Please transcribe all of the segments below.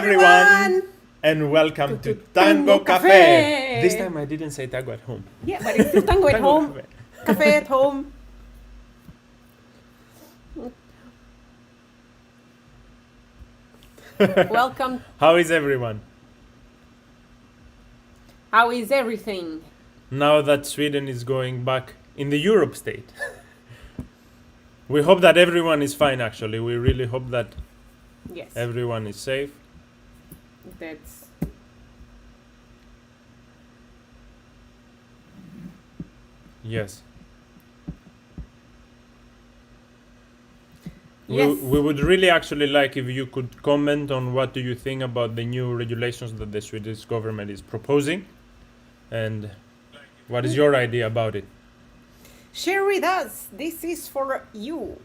everyone, and welcome to Tango Cafe. This time I didn't say tango at home. Yeah, but it's still tango at home, cafe at home. Welcome. How is everyone? How is everything? Now that Sweden is going back in the Europe state. We hope that everyone is fine, actually. We really hope that Yes, everyone is safe. that's Yes. yes. We would really actually like if you could comment on what do you think about the new regulations that the Swedish government is proposing, and what is your idea about it? Share with us. This is for you.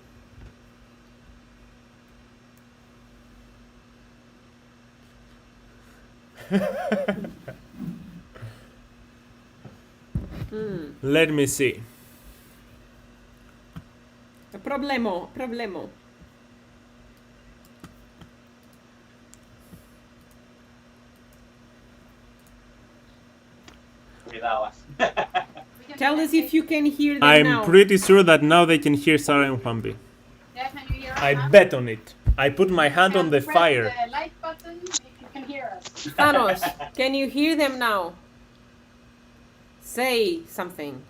Let me see. Problemo. Without us. Tell us if you can hear them I'm now. pretty sure that now they can hear Sarah and Juanpi. Yeah, can you hear us I now? bet on it. I put my hand on the Press fire. the like button if you can hear us. Thanos, can you hear them now? Say something.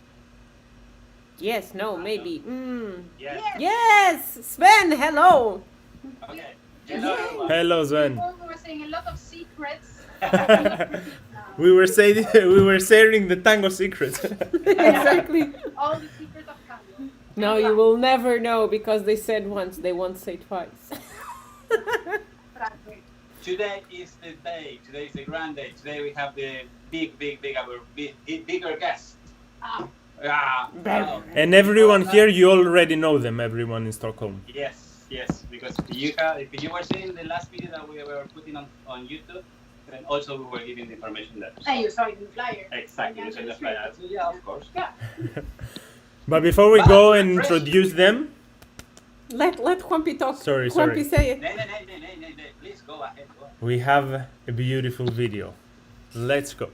Yes, no, maybe. Yes. Yes, Sven, hello. Okay. Hello, everyone. Hello, Sven. Before we were saying a lot of secrets. We were sharing the tango secrets. Exactly. All the secrets of Tango. No, you will never know because they said once, they won't say twice. Today is the day. Today is the grand day. Today we have the bigger guest. Ah, Oh. And everyone here, you already know them. Everyone in Stockholm. Yes, because if you were seeing the last video that we were putting on YouTube, then also we were giving the information there. and you saw it in the flyer. Exactly, you saw the flyer. So, yeah, of course. Yeah. But before we go and introduce them, Let Juanpi talk. Sorry. Juanpi say it. No, please go ahead. we have a beautiful video. Let's go.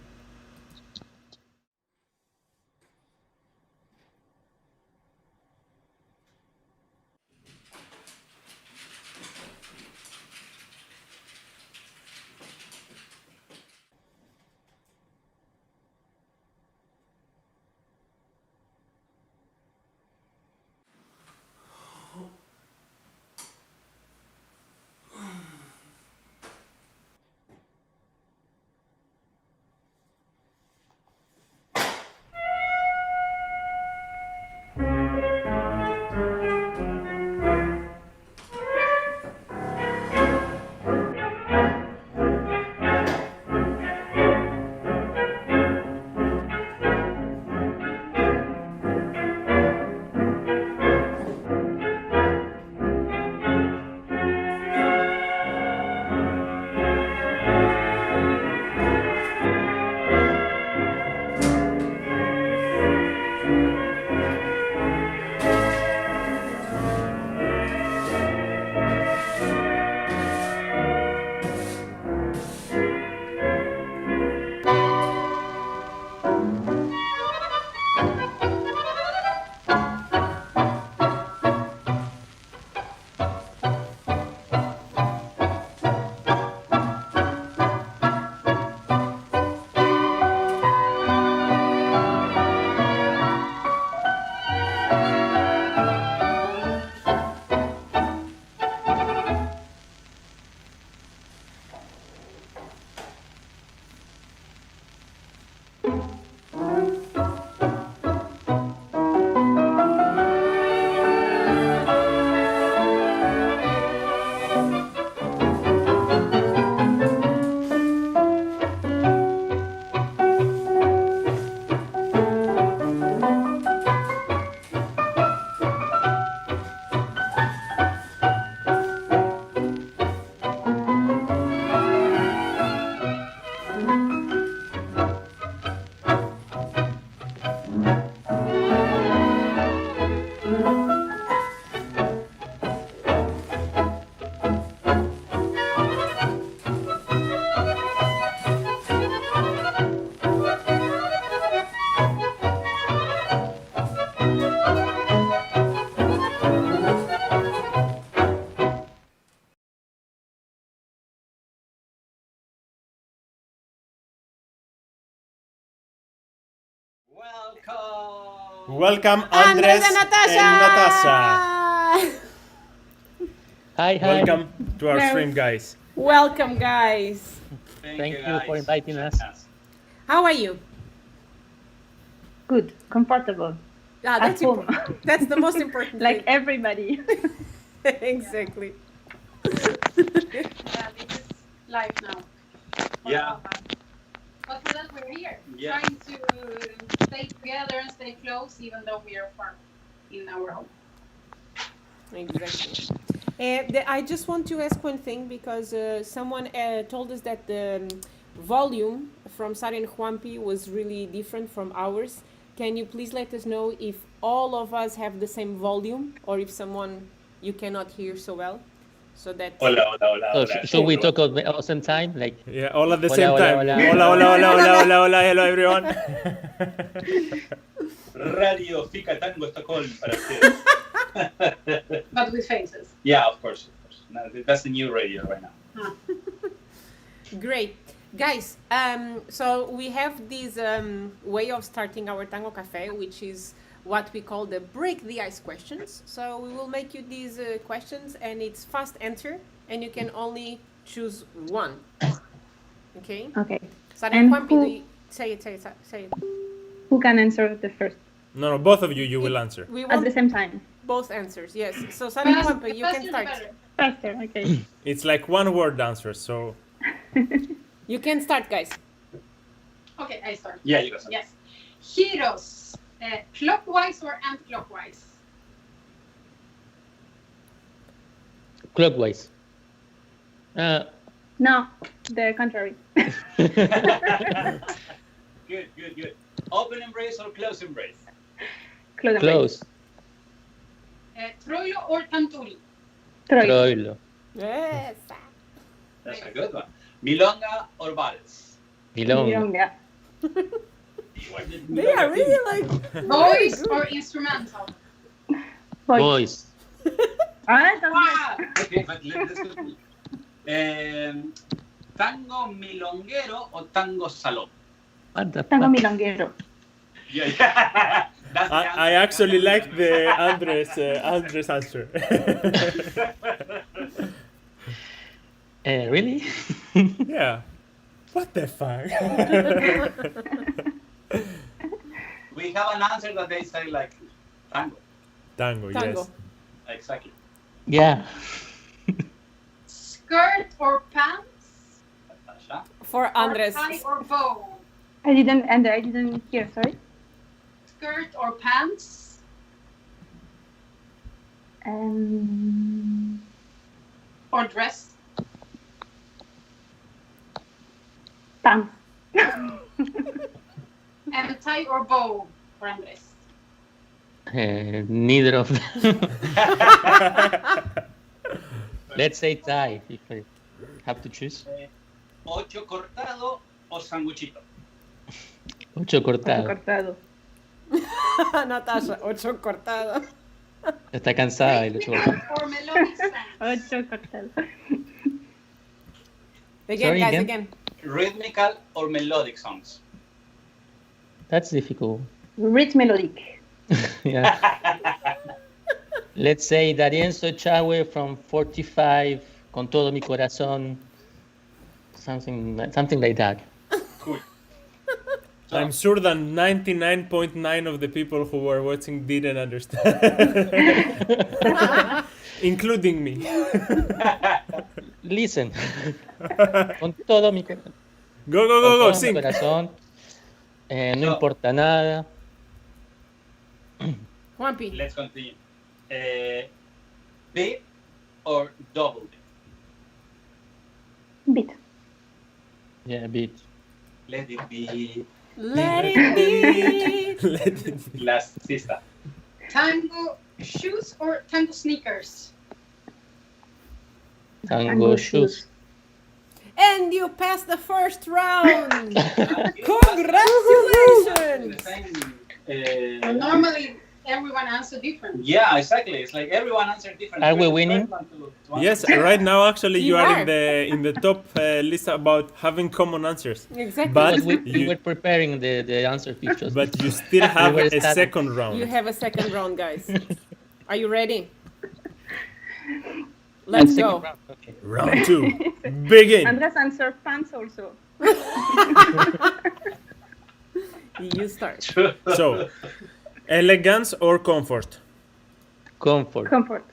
Welcome, Andres Andres and Natacha. Hi, hi. Welcome to our Hello. stream, guys. Welcome, guys. Thank you guys for inviting joining us. How are you? Good, comfortable, Ah, that's at home, That's the most important like thing. everybody. Exactly. Yeah, this is life now. For Yeah. all of us. But for that, we're here, Yeah. trying to stay together and stay close, even though we are far in our home. Exactly. I just want to ask one thing because someone told us that the volume from Sari and Juanpi was really different from ours. Can you please let us know if all of us have the same volume or if someone you cannot hear so well? So that Hola, hola, hola, So, hola. should we talk at the same time? Like, Yeah, all at the Hola, same hola, time. hola. Hola, hola, hola, hola, hola, hola, hello everyone. Radio Fica Tango Stockholm para ustedes. But with faces. Yeah, of course, of course. No, that's the new radio right now. Great. Guys, so we have this way of starting our Tango Cafe, which is what we call the break the ice questions. So we will make you these questions and it's fast answer and you can only choose one. Okay? Okay, Sara And and Juanpi, who- do you, say it. who can answer the first No, no, both of you will answer. We at want the same time? both answers, yes. So Sara and Fast- Juanpi, you faster can the start. better. Faster, okay. It's like one word answer, so You can start, guys. Okay, I start. Yeah, you go. Yes. Heroes, clockwise or anti-clockwise? clockwise. No, the contrary. Good. Open embrace or close embrace? Close. and Close. Troilo or Tanturi? break. Troy. Troilo. Yes. That's a good one. Milonga or vals? Milonga. Milonga. They are really like Voice or instrumental? Voice. Voice. Ah, that's Ah, okay, but let's go. Tango milonguero or tango salón? What the Tango fuck? milonguero. Yeah. That's the I answer. actually like the Andres answer. Really? Yeah. What the fuck? We have an answer that they say like tango. Tango, Tango. yes. Exactly. Yeah. Skirt or pants? Natasha. For Andres. Or tie or bow? I didn't hear, sorry. Skirt or pants? Or dress? Pants. And tie or bow for Andres? Neither of them. Let's say tie, if I have to choose. Ocho cortado o sanguchito? Ocho cortado. Cortado. Natasha, 8 cortado. Está cansada el ocho cortado. Rhythmical or melodic songs? Ocho cortado. Again, Sorry, guys, again? again. Rhythmical or melodic songs? That's difficult. Rich melodic. Yeah. Let's say Darienzo Chahue from 45, Con todo mi corazón. Something like that. Cool. I'm sure that 99.9 of the people who were watching didn't understand. Including me. Listen. Con todo mi corazón. Go, go, Con go, todo go, mi sing. corazón. No So- importa nada. Juanpi. Let's continue. Beat or double beat? Beat. Yeah, beat. Let it be. Let it be. Let it be. Last sister. Tango shoes or tango sneakers? Tango shoes. And you passed the first round. The Congratulations. same, Normally, everyone answer different. Yeah, exactly. It's like everyone answered different. Are we You're the winning? first one to answer. Yes, right now actually you You are are. in the top list about having common answers. Exactly. But Because we you were preparing the answer pictures. but you still have were a studying. second round. You have a second round, guys. Are you ready? And Let's second go. round, okay. Round 2. Begin. Andres answered pants also. You start. So, elegance or comfort? Comfort. Comfort.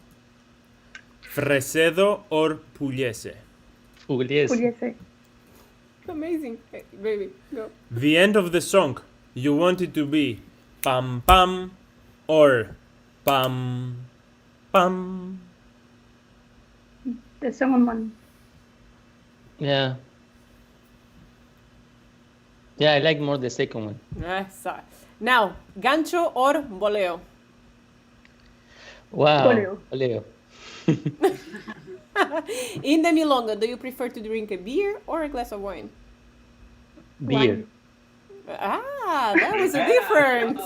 Fresedo or pugliese? Pugliese. Pugliese. Amazing. Hey, baby, go. The end of the song, you want it to be pam pam or pam pam? The second one. Yeah. Yeah, I like more the second one. So. Now, gancho or boleo? Wow. Boleo. Boleo. In the milonga, do you prefer to drink a beer or a glass of wine? Beer. Wine. Ah, that was a difference.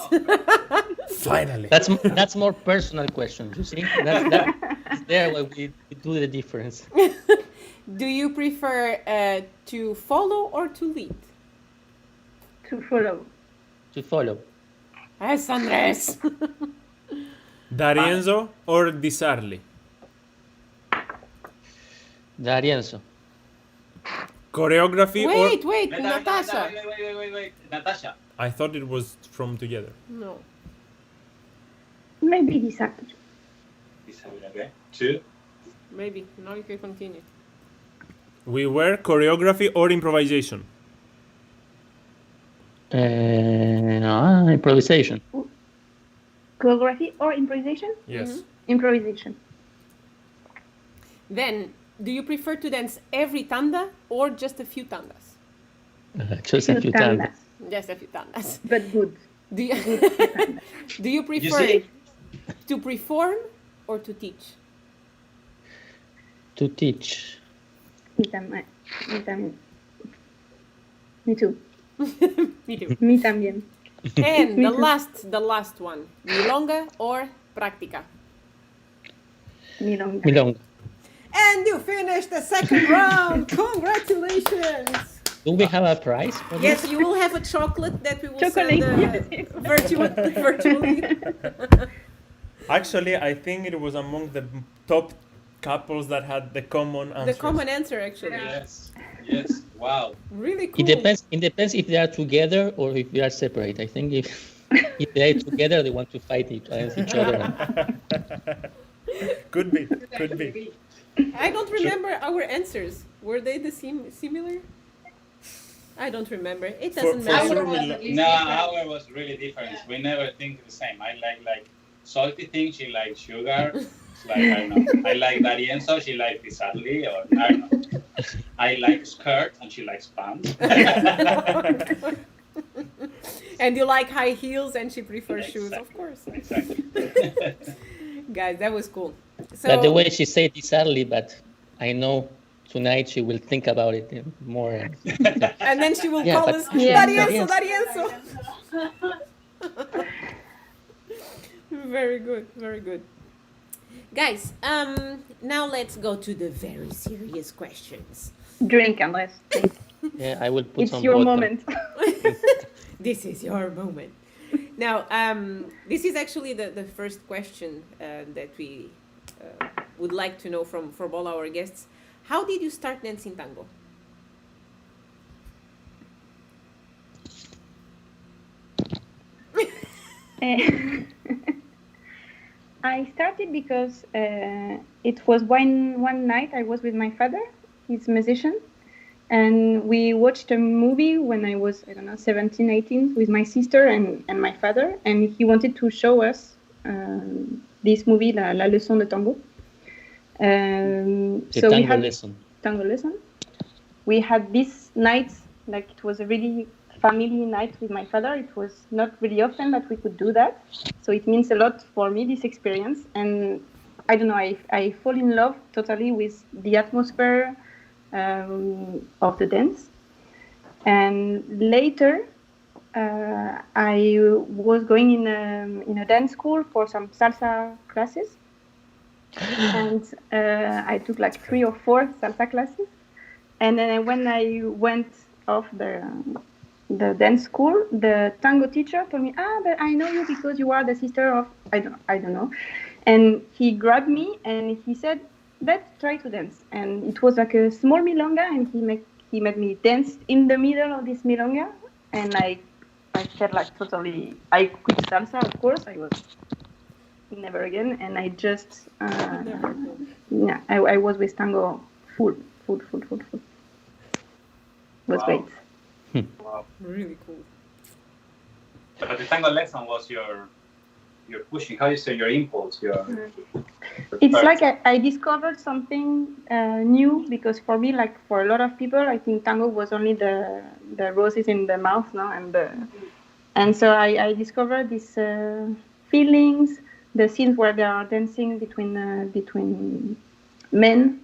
Finally. That's more personal questions, you see? That's there where we do the difference. Do you prefer to follow or to lead? To follow. To follow. Yes, Andres. D'Arienzo or Di Sarli? D'Arienzo. Choreography Wait, or wait, Wait, Natasha. wait. Natasha. I thought it was from together. No. Maybe this actor. Okay. 2. Maybe. Now you can continue. We were choreography or improvisation? Improvisation. Choreography or improvisation? Yes. Improvisation. Then, do you prefer to dance every tanda or just a few tandas? Just a few times. Tandas. Just a few tandas. But good. Do you, do you prefer see? to perform or to teach? To teach. Me también. Me también. Me too. Me too. Me también. And Me the too. last one, milonga or práctica? Milonga. Milonga. And you finished the second round. Congratulations. Do we have a prize for this? Yes, you will have a chocolate that we will Chocolate, send yes. virtually. Actually, I think it was among the top couples that had the common answer. The common answer, actually. Yes. Yes. Wow. Really cool. It depends if they are together or if they are separate. I think if they are together, they want to fight each other. Could be. I don't remember our answers. Were they the similar? I don't remember. It doesn't for matter. sure Ours was at least No, different. our was really different. We never think the same. I like salty things. She likes sugar. It's like I don't know. I like D'Arienzo. She likes Pizarli, or I don't know. I like skirt and she likes pants. And you like high heels and she prefers shoes, Exactly. of course. Exactly. Guys, that was cool. So, But the way she said this early, but I know tonight she will think about it more. and then she will Yeah, call but- us, Yeah. D'Arienzo. Very good, very good. Guys, now let's go to the very serious questions. Drink, Andres. Drink. Yeah, I will put It's some your vodka. moment. This is your moment. Now, this is actually the first question that we would like to know from all our guests. How did you start dancing tango? I started because it was one night I was with my father, he's a musician, and we watched a movie when I was, 17, 18, with my sister and my father, and he wanted to show us this movie, La Leçon de Tango. The So we tango had lesson. tango lesson. We had this night, like it was a really family night with my father. It was not really often that we could do that. So it means a lot for me, this experience. And I don't know, I fall in love totally with the atmosphere of the dance. And later, I was going in a dance school for some salsa classes, and I took like 3 or 4 salsa classes. And then when I went off the dance school, the tango teacher told me, but I know you because you are the sister of I don't know, and he grabbed me and he said, let's try to dance. And it was like a small milonga, and he made me dance in the middle of this milonga, and I felt like totally. I quit salsa, of course. I was never again, and I just yeah, I was with tango full. Was Wow. great. Wow. Really cool. But the tango lesson was your pushing. How you say your impulse? Your It's like I discovered something new, because for me, like for a lot of people, I think tango was only the roses in the mouth, no, and so I discovered these feelings, the scenes where they are dancing between men.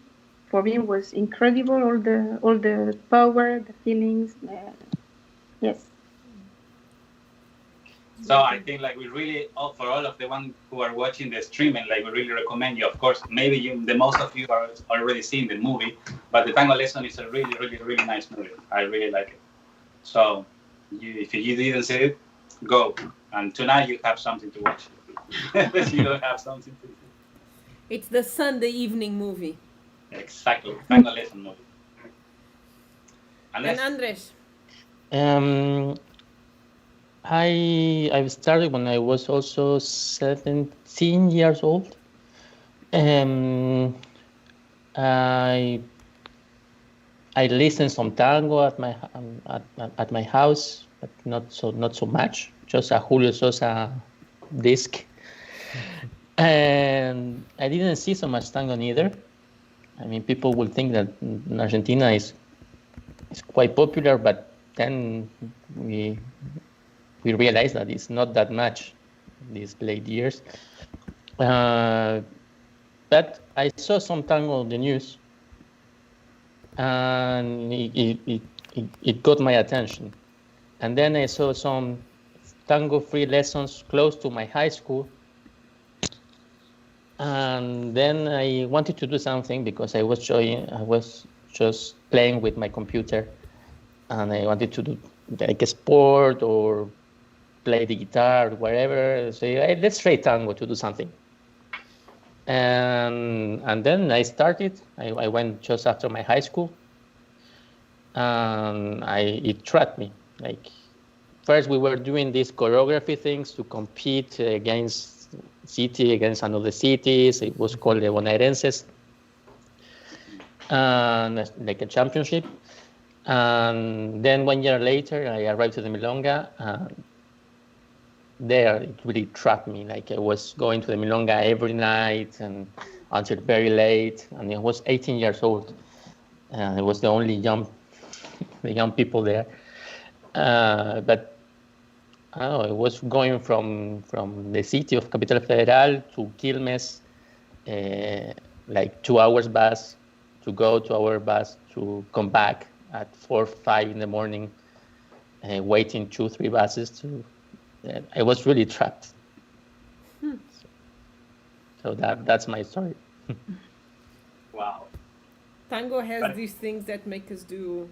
For me, was incredible. All the power, the feelings. Yes. So I think like we really, for all of the ones who are watching the streaming, like we really recommend you. Of course, maybe the most of you are already seeing the movie, but the Tango Lesson is a really, really, really nice movie. I really like it. So if you didn't see it, go. And tonight you have something to watch. Unless you don't have something to do. It's the Sunday evening movie. Exactly, Tango Lesson movie. And Andres, I started when I was also 17 years old. I listened some tango at my house, but not so much. Just a Julio Sosa disc, and I didn't see so much tango neither. I mean, people will think that in Argentina is quite popular, but then we realized that it's not that much these late years. But I saw some tango on the news, and it got my attention. And then I saw some tango free lessons close to my high school. And then I wanted to do something, because I was just playing with my computer, and I wanted to do like a sport or play the guitar, or whatever. Say, hey, let's try tango to do something. And then I started. I went just after my high school, and it trapped me. Like, first we were doing these choreography things to compete against another cities. It was called the Bonaerenses, and like a championship. And then 1 year later, I arrived to the Milonga, and there it really trapped me. Like, I was going to the Milonga every night and until very late, and I was 18 years old, and I was the only young people there. But I was going from the city of Capital Federal to Quilmes, like 2 hours bus to go, 2 hour bus to come back at 4, 5 in the morning, waiting 2, 3 buses I was really trapped. So that's my story. Wow. tango has these things that make us do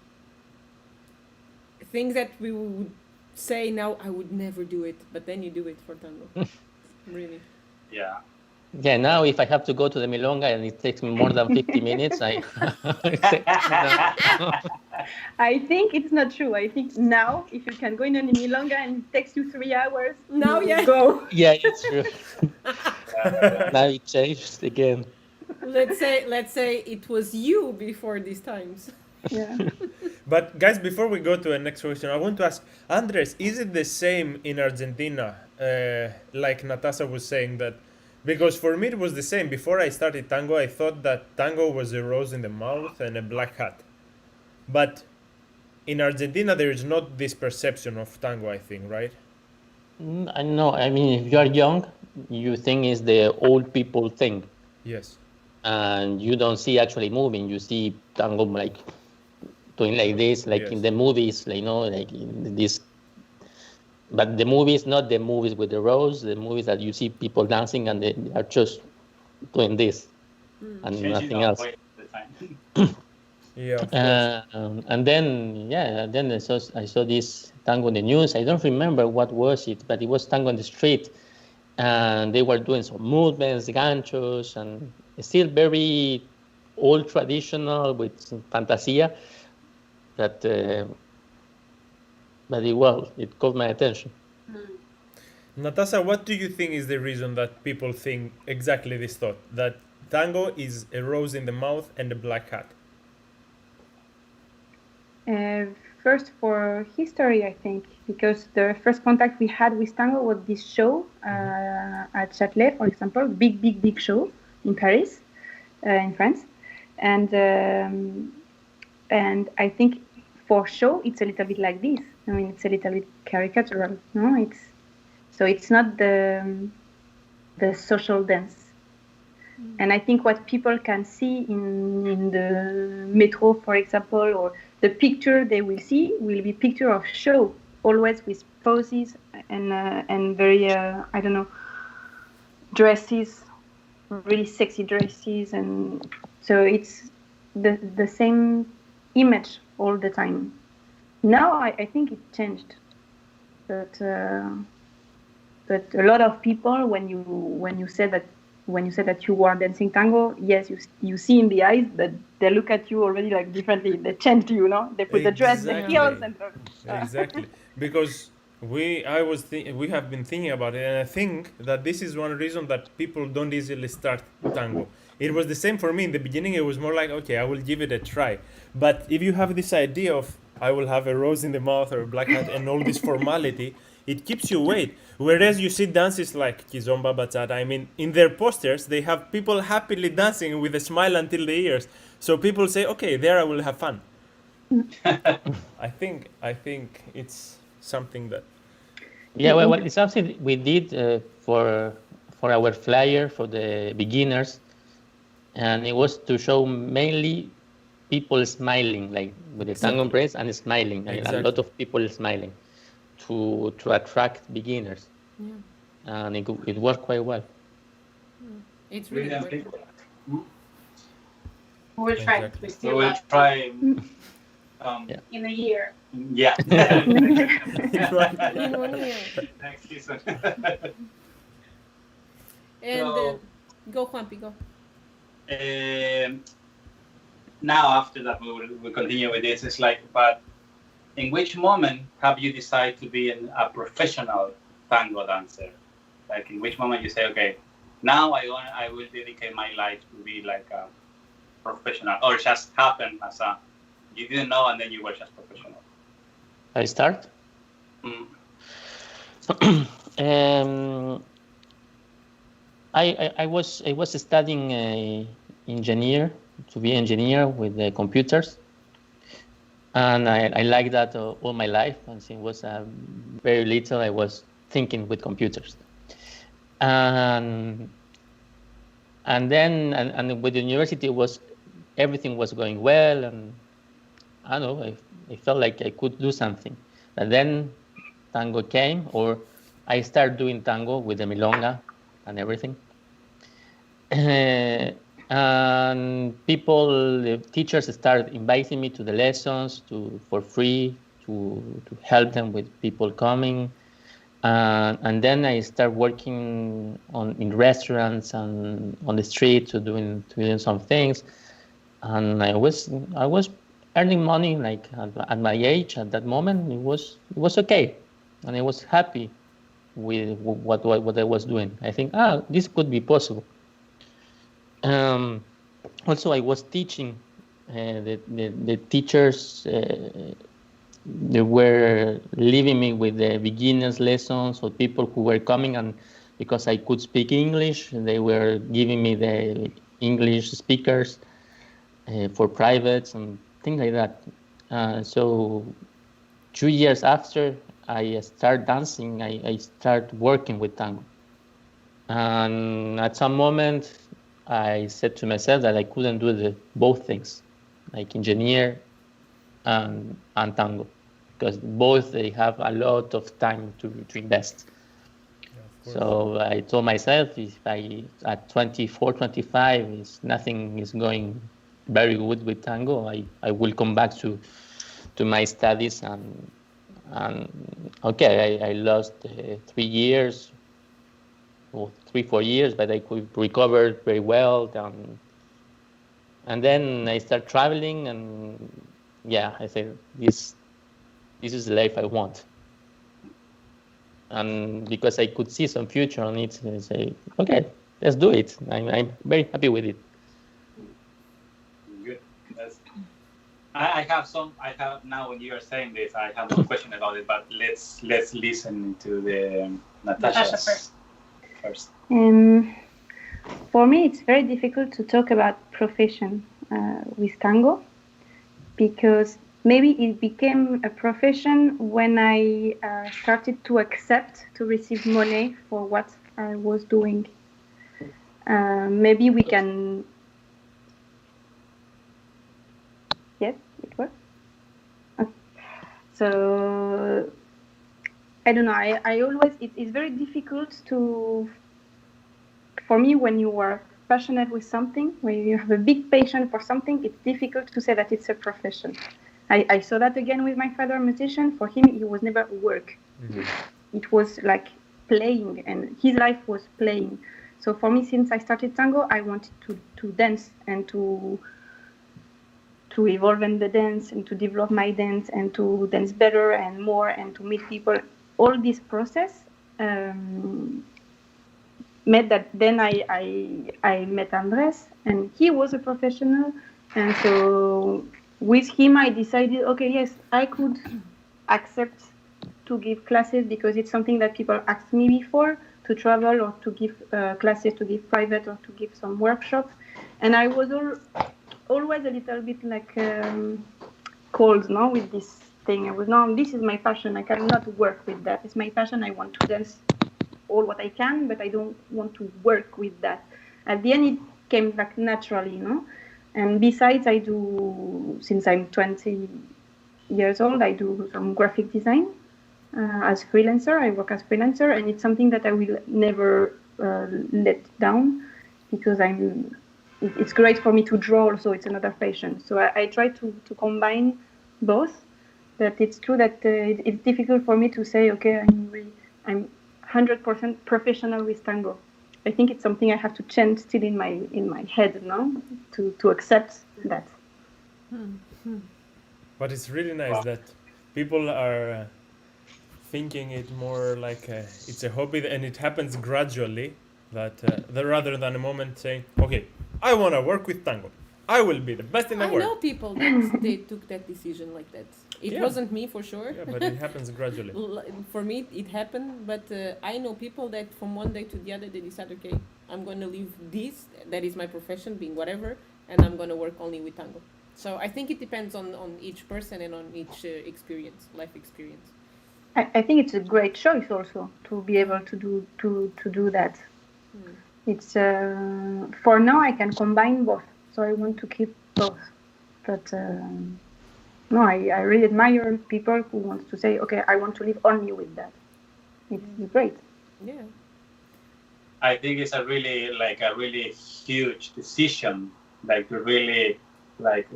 things that we would say now I would never do it, but then you do it for tango. Really. Yeah. Yeah, now if I have to go to the Milonga and it takes me more than 50 minutes, I say, no. I think it's not true. I think now, if you can go in a milonga and it takes you 3 hours, Now, you yeah. go. Yeah, it's true. Now it changed again. Let's say it was you before these times. Yeah. But guys, before we go to the next question, I want to ask Andres: is it the same in Argentina? Like Natasha was saying that, because for me it was the same. Before I started tango, I thought that tango was a rose in the mouth and a black hat. But in Argentina, there is not this perception of tango, I think, right? I know. I mean, if you are young, you think it's the old people thing, Yes. and you don't see actually moving. You see tango like doing like this, like in the movies, like, like in this but the movies, not the movies with the rose, the movies that you see people dancing and they are just doing this and Changing nothing our else. way all the time. Yeah, of course. And then I saw this tango in the news. I don't remember what was it, but it was tango on the street, and they were doing some movements, ganchos, and still very old traditional with some fantasia. But it caught my attention. Natasha, what do you think is the reason that people think exactly this thought that tango is a rose in the mouth and a black hat? First, for history, I think, because the first contact we had with tango was this show at Châtelet, for example, big show in Paris, in France, and I think for show it's a little bit like this. I mean, it's a little bit caricatural, no? It's not the social dance. And I think what people can see in the metro, for example, or the picture they will see will be picture of show, always with poses and very I don't know, dresses, really sexy dresses, and so it's the same image all the time. Now I think it changed, but a lot of people when you say that you are dancing tango, yes, you see in the eyes that they look at you already like differently. They change you, they put the dress, the heels, and Exactly, because we have been thinking about it, and I think that this is one reason that people don't easily start tango. It was the same for me in the beginning. It was more like, okay, I will give it a try. But if you have this idea of I will have a rose in the mouth or a black hat and all this formality, it keeps you awake. Whereas you see dances like Kizomba Bachata, I mean, in their posters, they have people happily dancing with a smile until the ears. So people say, okay, there I will have fun. I think it's something that. Yeah, well, it's something we did for our flyer for the beginners, and it was to show mainly people smiling, like with the tango press and smiling, like a lot of people smiling, to attract beginners, and it worked quite well. It's really good. We will try. Exactly. We We still will have try. in a year. Yeah. In 1 year. Next season. And So- go, Juanpi, go. Now after that we'll continue with this. It's like, but in which moment have you decided to be a professional tango dancer? Like in which moment you say, okay, now I will dedicate my life to be like a professional, or it just happened as you didn't know and then you were just professional? I start. I was studying engineer to be engineer with the computers, and I like that all my life. And since I was very little, I was thinking with computers, and then with the university everything was going well, and I don't know, I felt like I could do something. And then tango came, or I started doing tango with the milonga and everything. And the teachers started inviting me to the lessons for free to help them with people coming. And then I started working in restaurants and on the street doing some things. And I was earning money, like at my age at that moment. It was okay, and I was happy with what I was doing. I think this could be possible. Also, I was teaching. The teachers they were leaving me with the beginners lessons, or people who were coming, and because I could speak English, they were giving me the English speakers for privates and things like that. So 2 years after I started dancing, I started working with tango. And at some moment, I said to myself that I couldn't do both things, like engineer and tango, because both they have a lot of time to invest. course. So I told myself, if I at 24, 25, nothing is going very good with Tango, I will come back to my studies and okay, I lost 3 years or 3-4 years, but I could recover very well. And then I start traveling, and yeah, I said this is the life I want. And because I could see some future on it, I say, okay, let's do it. I'm very happy with it. Good. I have now when you are saying this, I have one question about it, but let's listen to the Natasha first. For me, it's very difficult to talk about profession with Tango, because maybe it became a profession when I started to accept to receive money for what I was doing. Maybe we can. Yes, it works. Okay. So I don't know. I always it's very difficult for me, when you are passionate with something, when you have a big passion for something, it's difficult to say that it's a profession. I saw that again with my father, musician. For him, it was never work. Mm-hmm. It was like playing, and his life was playing. So for me, since I started Tango, I wanted to dance and to evolve in the dance and to develop my dance and to dance better and more and to meet people. All this process met that. Then I met Andres, and he was a professional, and so with him I decided, okay, yes, I could accept to give classes, because it's something that people asked me before, to travel or to give classes, to give private or to give some workshops. And I was always a little bit like cold, no, with this thing. I was, no, this is my passion, I cannot work with that. It's my passion, I want to dance all what I can, but I don't want to work with that. At the end, it came back naturally, you know. And besides, I do, since I'm 20 years old, I do some graphic design as freelancer. I work as freelancer, and it's something that I will never let down, because it's great for me to draw also. It's another passion. So I try to combine both. But it's true that it's difficult for me to say, okay, I'm 100% professional with Tango. I think it's something I have to change still in my head, no, to accept that. But it's really nice that people are thinking it more like it's a hobby, and it happens gradually. That rather than a moment saying, okay, I want to work with Tango, I will be the best in the world. I know people that they took that decision like that. It wasn't me, for sure. Yeah, but it happens gradually. For me, it happened, but I know people that from one day to the other, they decide, okay, I'm going to leave this, that is my profession, being whatever, and I'm going to work only with Tango. So I think it depends on each person and on each life experience. I think it's a great choice also to be able to do that. It's for now I can combine both, so I want to keep both. But no, I really admire people who want to say, okay, I want to live only with that. It's great. Yeah. I think it's a really huge decision, like to really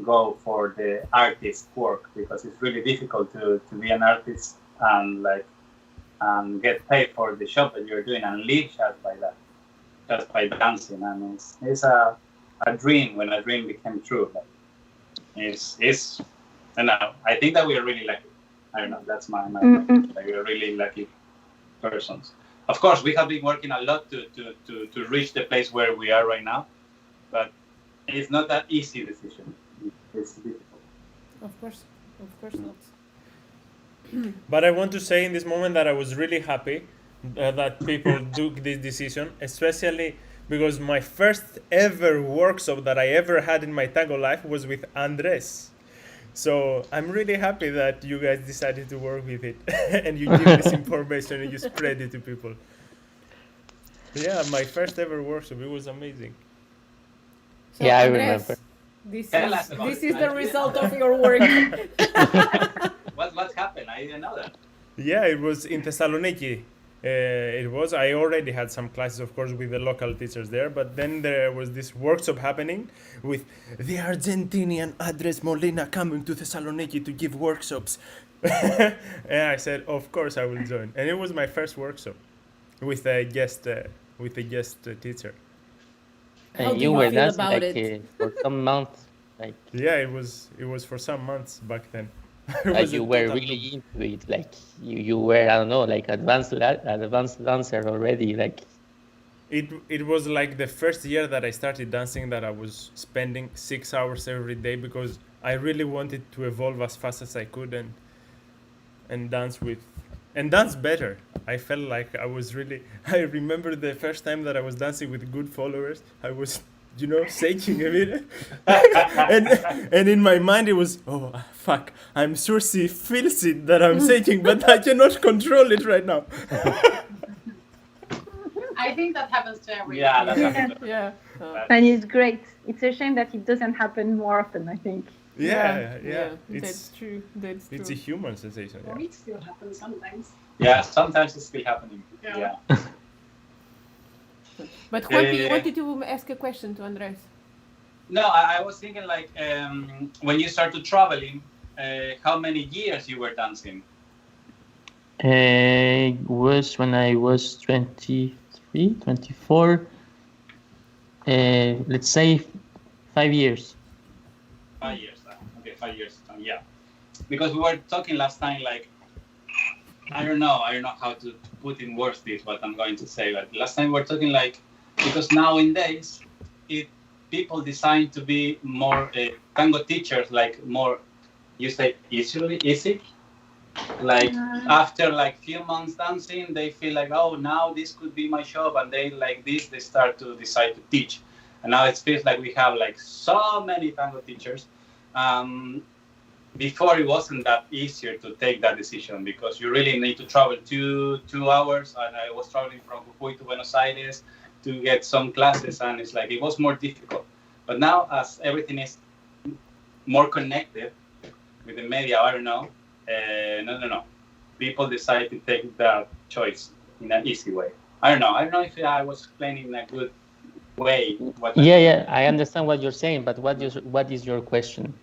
go for the artist work, because it's really difficult to be an artist and get paid for the job that you're doing and live just by dancing. And it's a dream when a dream became true. And I think that we are really lucky. I don't know, that's my opinion. We are really lucky persons. Of course, we have been working a lot to reach the place where we are right now, but it's not that easy decision. It's difficult. Of course not. But I want to say in this moment that I was really happy that people took this decision, especially because my first ever workshop that I ever had in my Tango life was with Andres. So I'm really happy that you guys decided to work with it and you give this information and you spread it to people. Yeah, my first ever workshop, it was amazing. So yeah, Andres, I remember. This is the result of your work. What's what happened? I didn't know that. Yeah, it was in Thessaloniki. It was. I already had some classes, of course, with the local teachers there, but then there was this workshop happening with the Argentinian Andres Molina coming to Thessaloniki to give workshops. And I said, of course, I will join. And it was my first workshop with a guest teacher. How do You you were feel dancing about like it? for some months, like Yeah, it was for some months back then. It like was a you were total really noob. into it, like you were, I don't know, like advanced dancer already, like. It was like the first year that I started dancing that I was spending 6 hours every day because I really wanted to evolve as fast as I could and dance with and dance better. I felt like I was really. I remember the first time that I was dancing with good followers. I was, shaking a bit, and in my mind it was, oh fuck, I'm sure she feels it that I'm shaking, but I cannot control it right now. I think that happens to everyone. Yeah, that's happened. Yeah. And it's great. It's a shame that it doesn't happen more often, I think. Yeah. That's true. That's true. It's a human sensation. Or Yeah. it still happens sometimes. Yeah, sometimes it's still happening. Yeah. But Juanpi, you Yeah. wanted to ask a question to Andres. No, I was thinking like when you started traveling, how many years you were dancing? Was when I was 23, 24, let's say 5 years. 5 years. Okay, 5 years. Yeah, because we were talking last time. Like, I don't know how to put in words this, what I'm going to say. But last time we were talking like because nowadays, people decide to be more tango teachers, like more. You say easy. Like after like few months dancing, they feel like, oh, now this could be my job, and they like this, they start to decide to teach. And now it feels like we have like so many tango teachers. Before it wasn't that easier to take that decision because you really need to travel 2 hours, and I was traveling from Jujuy to Buenos Aires to get some classes, and it's like it was more difficult. But now, as everything is more connected with the media, I don't know. No. People decide to take that choice in an easy way. I don't know if I was explaining in a good way. Yeah, I understand what you're saying, but what is your question?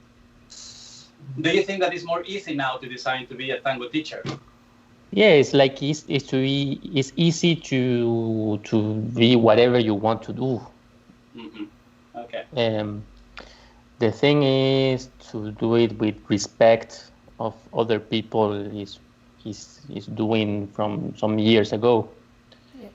Do you think that it's more easy now to decide to be a tango teacher? Yeah, it's like it's easy to be whatever you want to do. Mm-hmm. Okay. The thing is to do it with respect of other people is doing from some years ago. Yeah.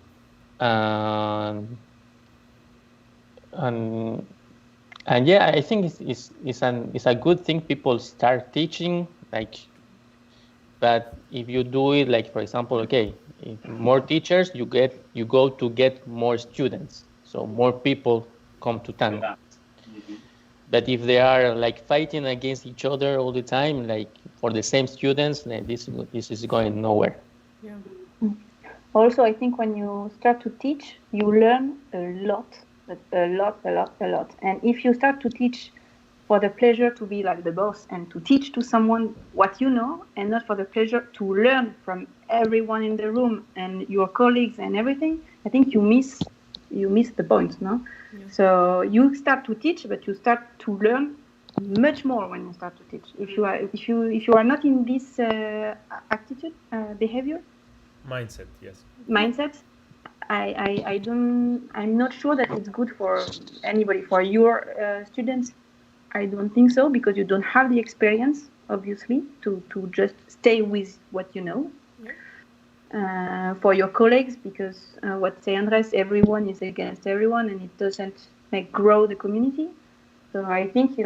And yeah, I think it's a good thing people start teaching, like. But if you do it, like for example, okay, if more teachers, you go to get more students, so more people come to tango. Mm-hmm. But if they are like fighting against each other all the time, like for the same students, then this is going nowhere. Yeah. Also, I think when you start to teach, you learn a lot. And if you start to teach for the pleasure to be like the boss and to teach to someone what you know, and not for the pleasure to learn from everyone in the room and your colleagues and everything, I think you miss the point, no? Yeah. So you start to teach, but you start to learn much more when you start to teach. If you are not in this attitude, behavior, Mindset, yes. mindset, I'm not sure that it's good for anybody. For your students, I don't think so, because you don't have the experience, obviously, to just stay with what you know. Yeah. For your colleagues, because what say Andres, everyone is against everyone, and it doesn't grow the community. So I think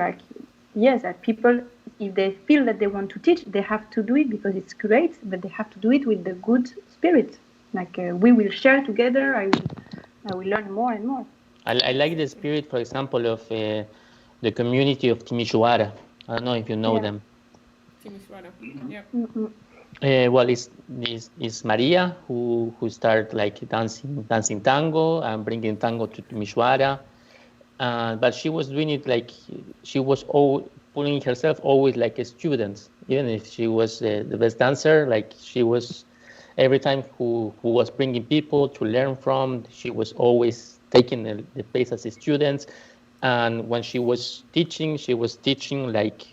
yes, that people, if they feel that they want to teach, they have to do it because it's great, but they have to do it with the good spirit. We will share together. I will learn more and more. I like the spirit, for example, of the community of Timisoara. I don't know if you know them. Timisoara. Yeah. Mm-hmm. Well, it's Maria who started dancing tango and bringing tango to Timisoara. But she was doing it like she was putting herself always like a student, even if she was the best dancer. Like she was, every time who was bringing people to learn from, she was always taking the place as a student. And when she was teaching like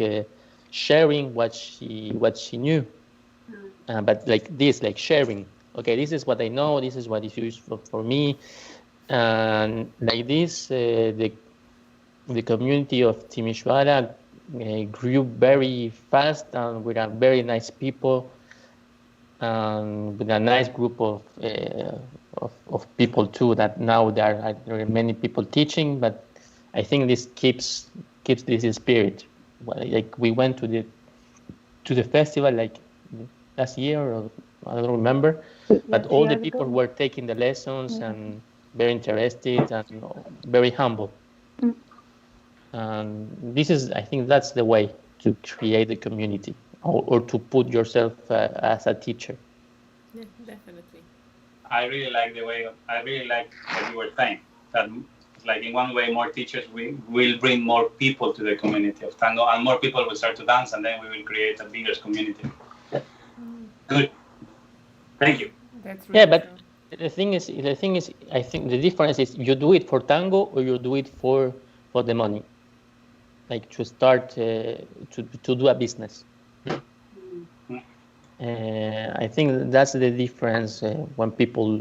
sharing what she knew, but like this, like sharing. Okay, this is what I know. This is what is useful for me, and like this, the community of Timisoara grew very fast and with a very nice people and with a nice group of people too. That now there are many people teaching, but I think this keeps this spirit. Like we went to the festival like last year, or I don't remember, but all the people were taking the lessons and very interested and very humble. And this is, I think, that's the way to create the community, or to put yourself as a teacher. Yeah, definitely. I really like what you were saying. That, like, in one way, more teachers will bring more people to the community of tango, and more people will start to dance, and then we will create a bigger community. Good. Thank you. That's really but true. the thing is, I think the difference is you do it for tango or you do it for the money, like to start to do a business. I think that's the difference when people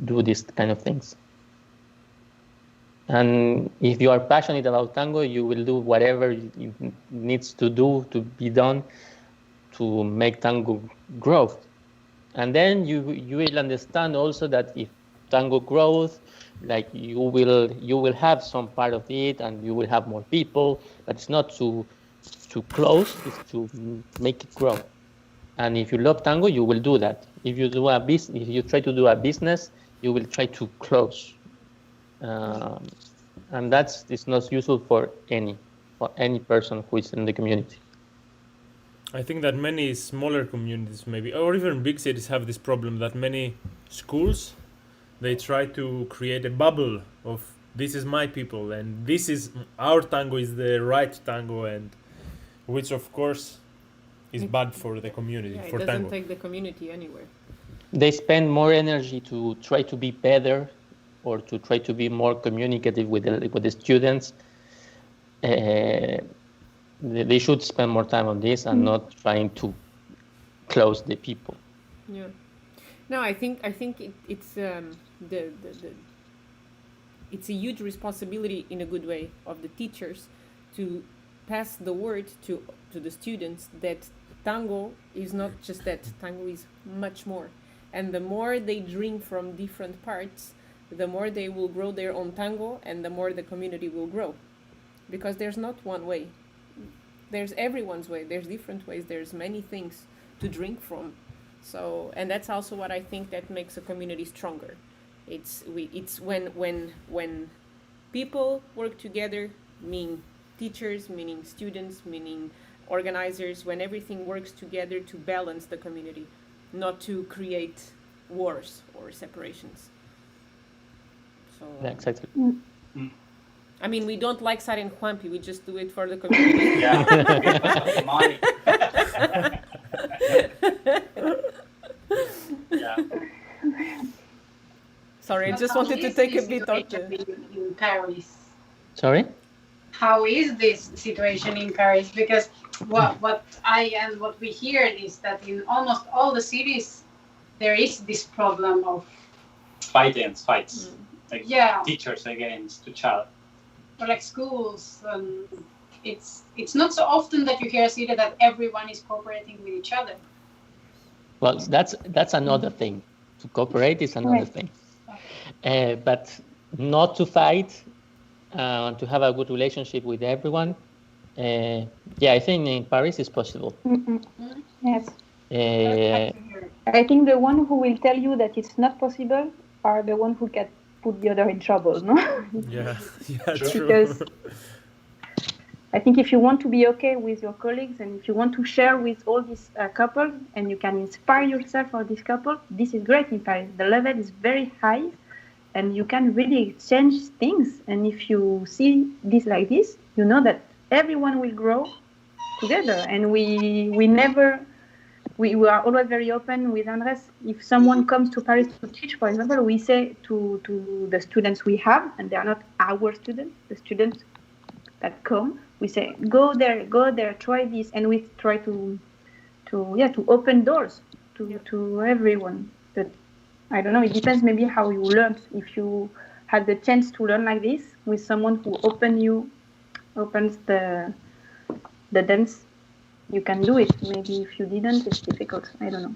do these kind of things. And if you are passionate about tango, you will do whatever it needs to do to be done to make tango grow. And then you will understand also that if tango grows, like you will have some part of it, and you will have more people. But it's not to close; it's to make it grow. And if you love tango, you will do that. If you try to do a business, you will try to close. And it's not useful for any person who is in the community. I think that many smaller communities, maybe, or even big cities, have this problem that many schools, they try to create a bubble of this is my people and this is our tango is the right tango, and which of course is bad for the community, Yeah, for it doesn't tango. take the community anywhere. They spend more energy to try to be better, or to try to be more communicative with the students. They should spend more time on this and not trying to close the people. Yeah. No, I think it's it's a huge responsibility in a good way of the teachers to pass the word to the students that tango is not just that. Tango is much more. And the more they drink from different parts, the more they will grow their own tango, and the more the community will grow. Because there's not one way. There's everyone's way. There's different ways. There's many things to drink from. So, and that's also what I think that makes a community stronger. It's when people work together, meaning teachers, meaning students, meaning organizers, when everything works together to balance the community, not to create wars or separations. So, Yeah, exactly. I mean, we don't like Saren Juanpi, we just do it for the community. Yeah. Money. Yeah. Sorry, I But just how wanted to is take a this bit of situation in Paris? Sorry? How is this situation in Paris? Because what we hear is that in almost all the cities there is this problem of Fights. Like Yeah. teachers against each other. or like schools. It's not so often that you hear a city that everyone is cooperating with each other. Well, that's another thing. To cooperate is another thing. But not to fight, to have a good relationship with everyone. I think in Paris is possible. Yes. That's nice to hear. I think the one who will tell you that it's not possible are the one who can put the other in trouble, no? Yeah, True. true. Because I think if you want to be okay with your colleagues, and if you want to share with all these couples, and you can inspire yourself for this couple, this is great in Paris. The level is very high, and you can really exchange things. And if you see this like this, you know that everyone will grow together. And we are always very open with Andres. If someone comes to Paris to teach, for example, we say to the students we have, and they are not our students, the students that come, we say, go there, try this, and we try to open doors to everyone. But I don't know, it depends maybe how you learned. If you had the chance to learn like this with someone who opens the dance, you can do it. Maybe if you didn't, it's difficult. I don't know.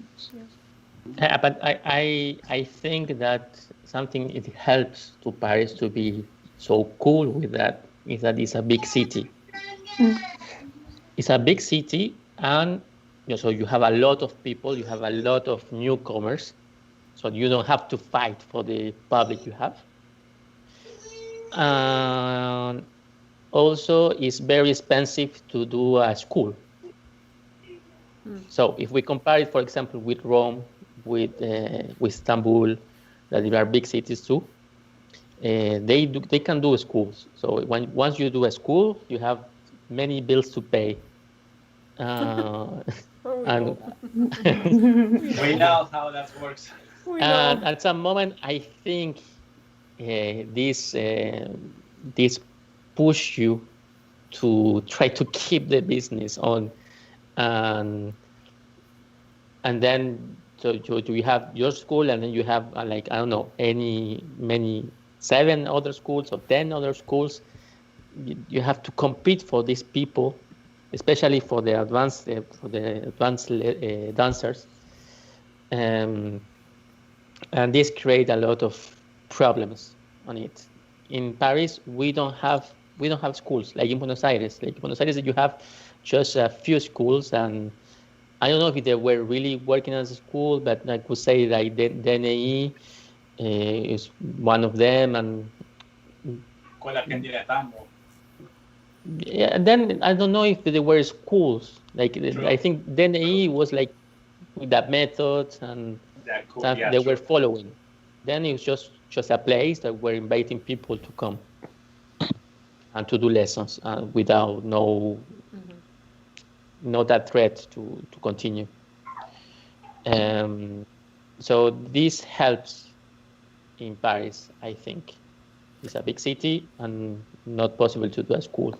But I think that something it helps to Paris to be so cool with that is that it's a big city. It's a big city, and so you have a lot of people, you have a lot of newcomers, so you don't have to fight for the public you have. Also, it's very expensive to do a school. So if we compare it, for example, with Rome, with Istanbul, that they are big cities too, they can do schools. So once you do a school, you have many bills to pay. And We know how that works. and at some moment, I think this push you to try to keep the business on, and then so you have your school, and then you have like, I don't know, many 7 other schools or 10 other schools. You have to compete for these people, especially for the advanced dancers, and this create a lot of problems on it. In Paris, we don't have schools like in Buenos Aires. Like in Buenos Aires, you have just a few schools, and I don't know if they were really working as a school, but I could say like the DNI is one of them, and Escuela Argentina de Tango. yeah, and then I don't know if there were schools. Like True. I think DNI was like with that method and Yeah, cool. that Yeah, they true. were following. Then it was just a place that were inviting people to come and to do lessons without no that threat to continue. So this helps in Paris, I think. It's a big city and not possible to do a school.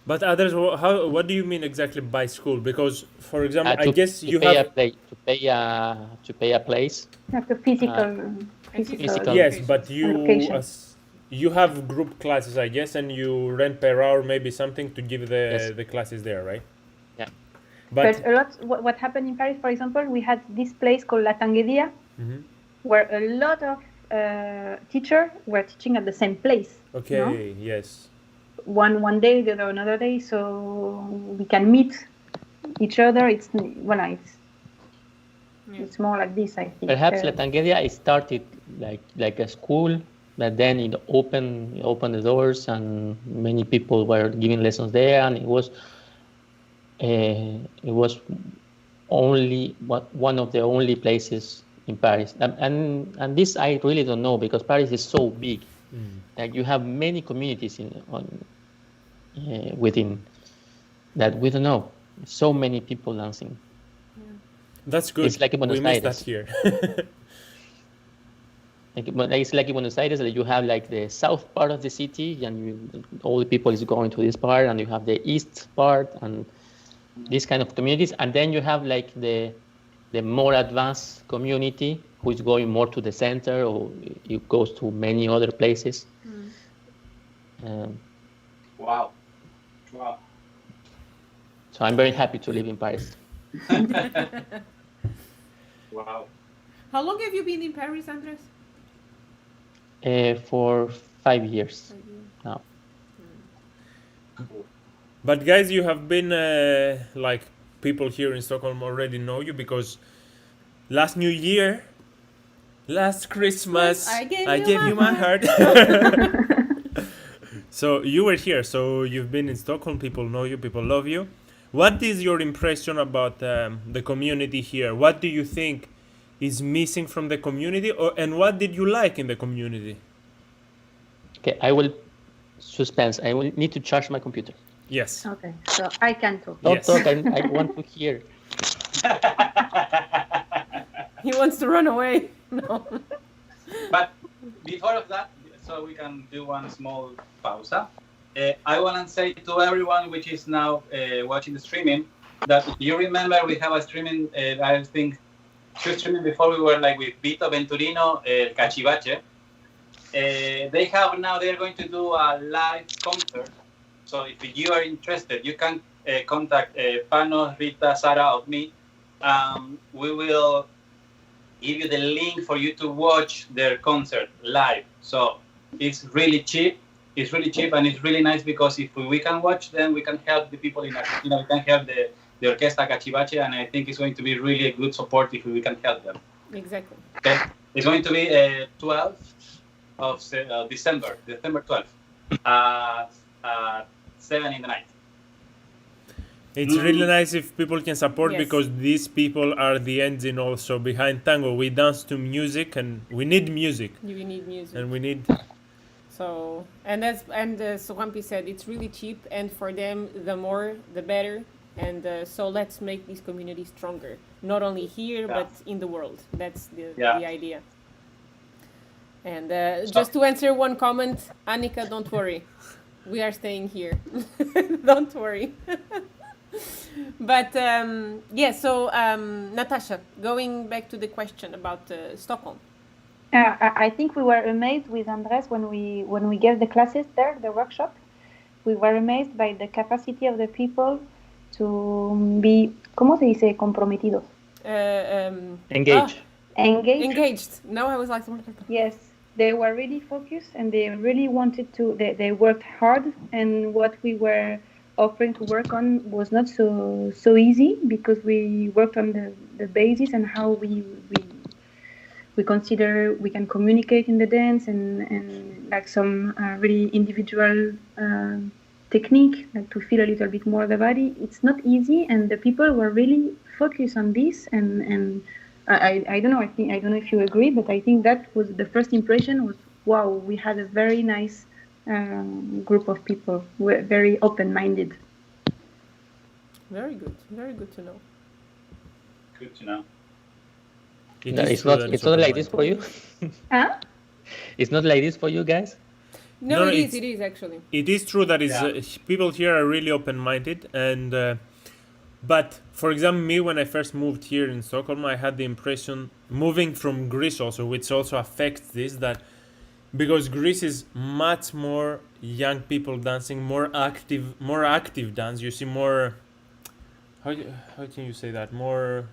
But others, what do you mean exactly by school? Because, for example, I guess you pay have to pay a place. You have the physical Physical. yes, but you location. you have group classes, I guess, and you rent per hour maybe something to give Yes. the classes there, right? Yeah. But a lot. What happened in Paris, for example, we had this place called La Tangueria, where a lot of teachers were teaching at the same place. okay, yes. One day, the other another day, so we can meet each other. It's more like this, I think. Perhaps La Tangueria started like a school, but then it opened the doors, and many people were giving lessons there, and it was only one of the only places in Paris. And this I really don't know, because Paris is so big that you have many communities within that we don't know. So many people dancing. That's good. It's like in Buenos we missed Aires. that here. It's like in Buenos Aires that you have like the south part of the city, and all the people is going to this part, and you have the east part and this kind of communities, and then you have like the more advanced community who is going more to the center, or it goes to many other places. Wow. So I'm very happy to live in Paris. Wow. How long have you been in Paris, Andres? For 5 years now. But guys, you have been like people here in Stockholm already know you, because last New Year, last Christmas, I gave gave you you my my heart. So you were here, so you've been in Stockholm, people know you, people love you. What is your impression about the community here? What do you think is missing from the community, and what did you like in the community? Okay, I will suspense. I will need to charge my computer. Yes. Okay, so I can talk. Don't Yes. talk. I want to hear. He wants to run away. No. But before of that, so we can do one small pausa. I want to say to everyone which is now watching the streaming that you remember we have a streaming. I think two streaming before we were like with Vito Venturino, Cachivache. They have now. They are going to do a live concert. So if you are interested, you can contact Panos, Rita, Sara, or me. We will give you the link for you to watch their concert live. So it's really cheap. It's really cheap and it's really nice because if we can watch them, we can help the people in Argentina. We can help the Orquesta Cachivache, and I think it's going to be really a good support if we can help them. Exactly. Okay, it's going to be 12th of December 12th, 7 in the night. It's really nice if people can support Yes. because these people are the engine also behind tango. We dance to music and we need music You need music. and we need So, and as Juanpi said, it's really cheap, and for them, the more, the better. And so let's make this community stronger, not only here but in the world. That's the idea. And just to answer one comment, Annika, don't worry, we are staying here. Don't worry. But so Natasha, going back to the question about Stockholm. I think we were amazed with Andres when we gave the classes there, the workshop. We were amazed by the capacity of the people to be, ¿cómo se dice? Comprometidos. Engage. Engaged. No, I was like, Yes, they were really focused and they really wanted to. They worked hard, and what we were offering to work on was not so easy because we worked on the basis and how we consider we can communicate in the dance and like some really individual technique, like to feel a little bit more the body. It's not easy, and the people were really focused on this. And I don't know. I don't know if you agree, but I think that was the first impression. Was wow, we had a very nice group of people. We're very open-minded. very good to know. Good to know. It's not like this for you. Huh? It's not like this for you guys. No, No, it is actually. It is true that people here are really open-minded, and but for example, me when I first moved here in Stockholm, I had the impression moving from Greece also, which also affects this, that because Greece is much more young people dancing, more active dance. You see more. How can you say that? More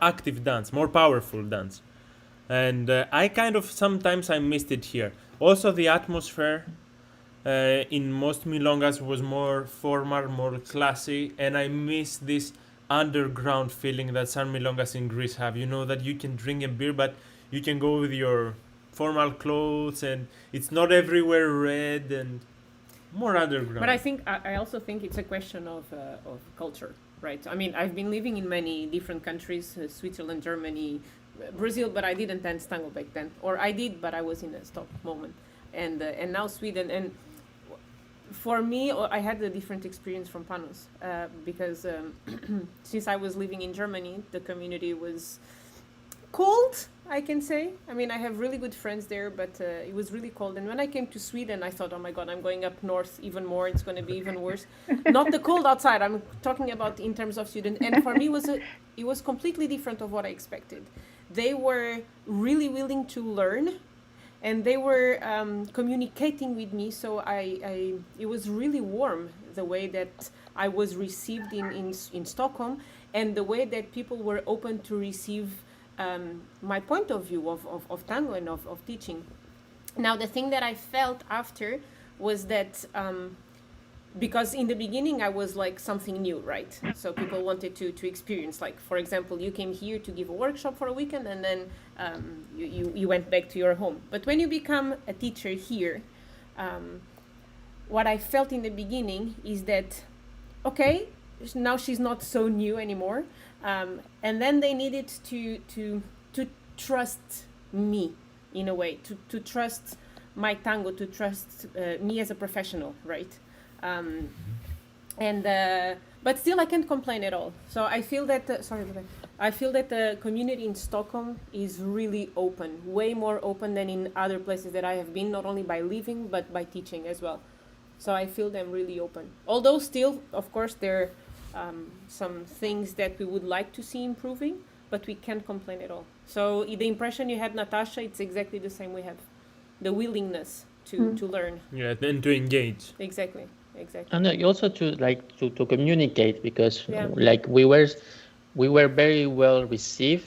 active dance, more powerful dance, and I kind of sometimes I missed it here. Also, the atmosphere in most milongas was more formal, more classy, and I miss this underground feeling that some milongas in Greece have. You know that you can drink a beer, but you can go with your formal clothes, and it's not everywhere red and more underground. But I also think it's a question of culture, right? I mean, I've been living in many different countries, Switzerland, Germany, Brazil, but I didn't dance tango back then, or I did, but I was in a stop moment, and now Sweden. And for me, I had a different experience from Panos because since I was living in Germany, the community was cold, I can say. I mean, I have really good friends there, but it was really cold. And when I came to Sweden, I thought, oh my God, I'm going up north even more. It's going to be even worse. Not the cold outside. I'm talking about in terms of Sweden. And for me, it was completely different of what I expected. They were really willing to learn, and they were communicating with me. So it was really warm, the way that I was received in Stockholm, and the way that people were open to receive my point of view of tango and of teaching. Now, the thing that I felt after was that because in the beginning I was like something new, right? So people wanted to experience, like, for example, you came here to give a workshop for a weekend, and then you went back to your home. But when you become a teacher here, what I felt in the beginning is that, okay, now she's not so new anymore. And then they needed to trust me in a way, to trust my tango, to trust me as a professional, right? And but still I can't complain at all. So I feel that I feel that the community in Stockholm is really open, way more open than in other places that I have been, not only by living but by teaching as well. So I feel them really open. Although still, of course, there are some things that we would like to see improving, but we can't complain at all. So the impression you had, Natasha, it's exactly the same we have. The willingness to learn. Yeah, and to engage. Exactly. And also to communicate, because Yeah. like we were very well received,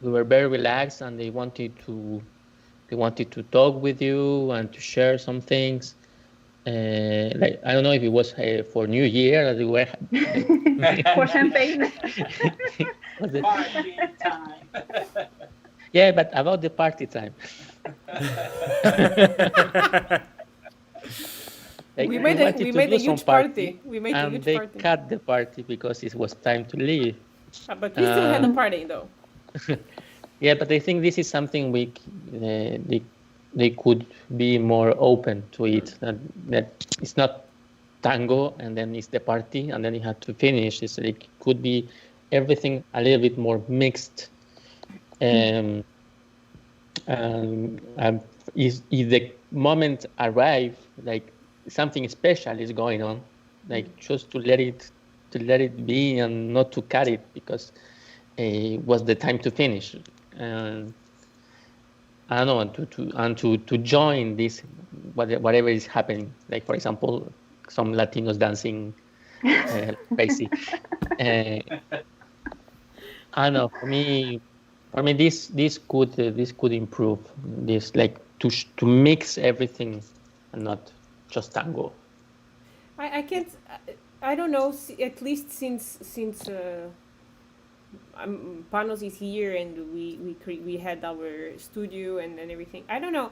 we were very relaxed, and they wanted to talk with you and to share some things. Like I don't know if it was for New Year that we were For champagne. was it? Party time. Yeah, but about the party time. Like, We made wanted to a do some huge party. We made a and huge they party. cut the party because it was time to leave. But we still had a party though. Yeah, but I think this is something they could be more open to it. That it's not tango and then it's the party and then you have to finish. It's like could be everything a little bit more mixed. If the moment arrive, like something special is going on, like just to let it be and not to cut it because it was the time to finish. And I don't know, and to join this whatever is happening. Like for example, some Latinos dancing crazy. I don't know. For me, this could improve. This like to mix everything and not just tango. I can't. I don't know. At least since Panos is here and we had our studio and everything. I don't know.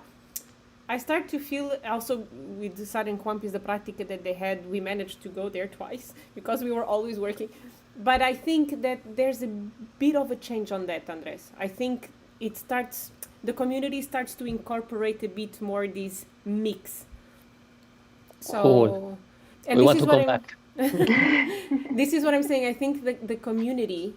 I start to feel also with the Saren Quampis, the practica that they had, we managed to go there twice because we were always working. But I think that there's a bit of a change on that, Andres. I think the community starts to incorporate a bit more this mix. So, Cool. and We this want is to what come back. this is what I'm saying. I think the community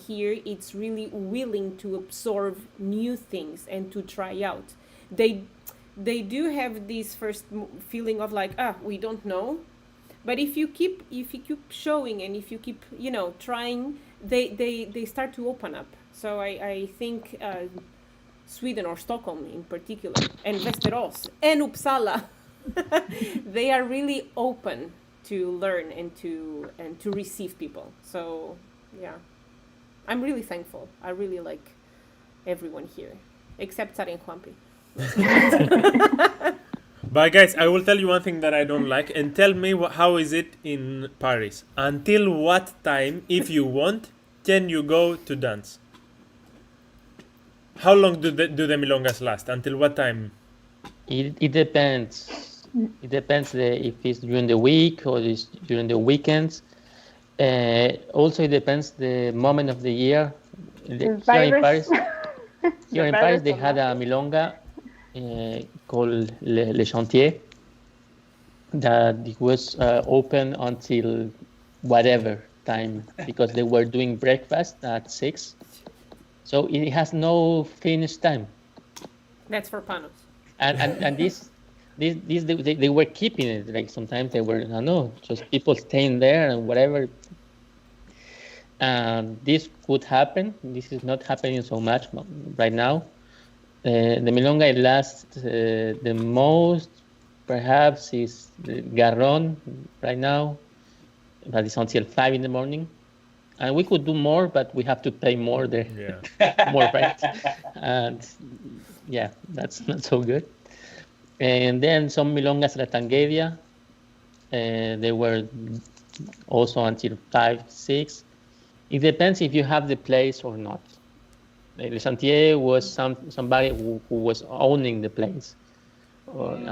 here, it's really willing to absorb new things and to try out. They do have this first feeling of like, we don't know. But if you keep showing and if you keep, trying, they start to open up. So I think Sweden or Stockholm in particular, and Västerås and Uppsala, they are really open to learn and to receive people. So yeah, I'm really thankful. I really like everyone here, except Saren Juanpi. But guys, I will tell you one thing that I don't like, and tell me how is it in Paris. Until what time, if you want, can you go to dance? How long do the milongas last? Until what time? It depends. It depends if it's during the week or it's during the weekends. Also, it depends the moment of the year. Here in Paris, they had a milonga called Le Chantier that it was open until whatever time because they were doing breakfast at 6. So it has no finish time. That's for Panos. And this they were keeping it. Like sometimes they were just people staying there and whatever. And this could happen. This is not happening so much right now. The milonga it lasts the most perhaps is the Garron right now, but it's until 5 in the morning. And we could do more, but we have to pay more there. Yeah. More, right? And yeah, that's not so good. And then some milongas La Tanguedia, they were also until 5, 6. It depends if you have the place or not. Le Chantier was somebody who was owning the place.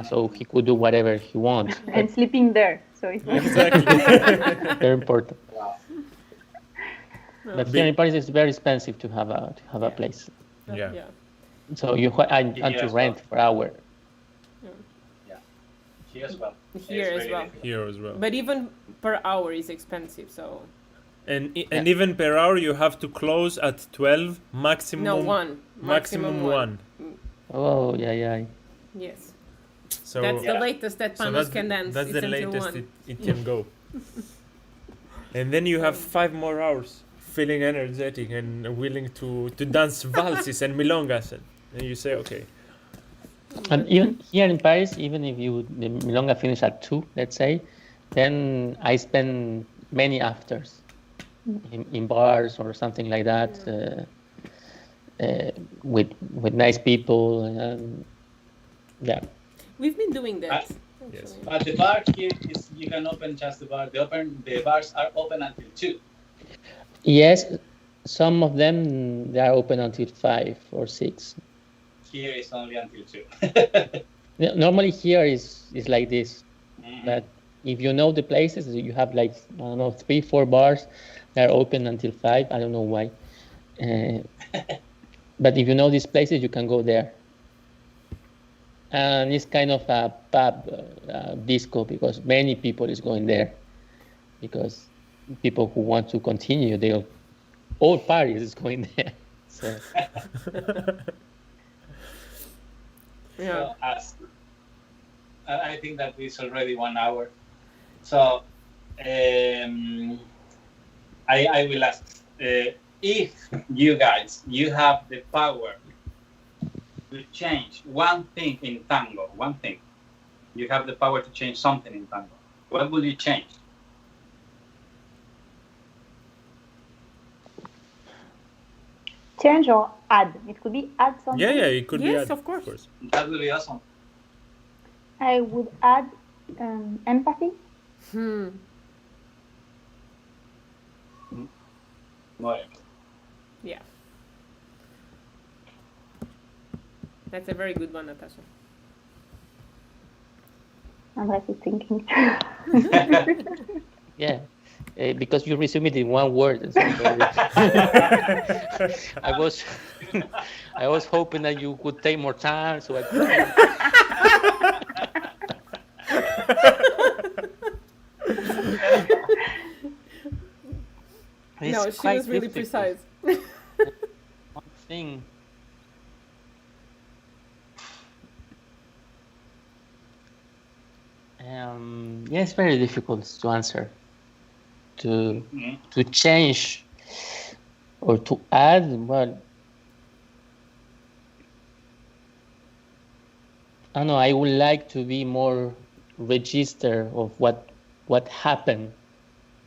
So he could do whatever he wants. And sleeping there. So it was Exactly. Very important. Wow. But here in Paris, it's very expensive to have a place. Yeah. So you and to rent per hour. Here as well. Here It's as really well. difficult. Here as well. But even per hour is expensive, so And even per hour you have to close at 12 maximum. no, one. Maximum one. Oh, yeah. Yes. So That's the Yeah. latest that so Panos can dance. that's it's the until latest 1. it can go. And then you have 5 more hours feeling energetic and willing to dance valses and milongas, and you say, okay, And even here in Paris, even if the milonga finish at 2, let's say, then I spend many afters in bars or something like that, with nice people. Yeah. We've been doing that. yes. actually. But the bar here is you can open just the bar. The bars are open until 2. Yes, some of them they are open until 5 or 6. Here is only until 2. Yeah, normally here is like this, Mhm. but if you know the places, you have like, I don't know, 3, 4 bars that are open until 5. I don't know why. But if you know these places, you can go there. And it's kind of a pub disco because many people is going there because people who want to continue, all Paris is going there. So Yeah. So I think that it's already 1 hour. So I will ask if you guys you have the power to change one thing in tango, one thing. You have the power to change something in tango. What will you change? Change or add. It could be add something. Yeah, it could be. Yes, add, of course. That will be awesome. I would add empathy. Well, Yeah. That's a very good one, Natasha. Andres is thinking. yeah, because you resume it in one word. So I was hoping that you would take more time, so I could. No, she was really precise. One thing. Yeah, it's very difficult to answer. To change or to add, well, I don't know. I would like to be more register of what happened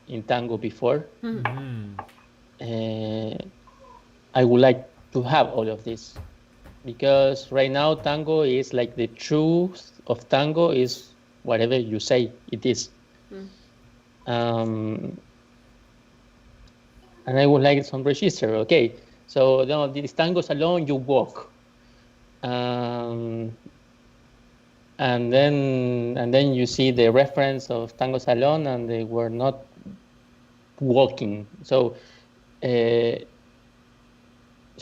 in tango before. I would like to have all of this because right now tango is like the truth of tango is whatever you say it is. And I would like some register. Okay, so no, these tangos alone you walk, and then you see the reference of tango salon, and they were not walking. So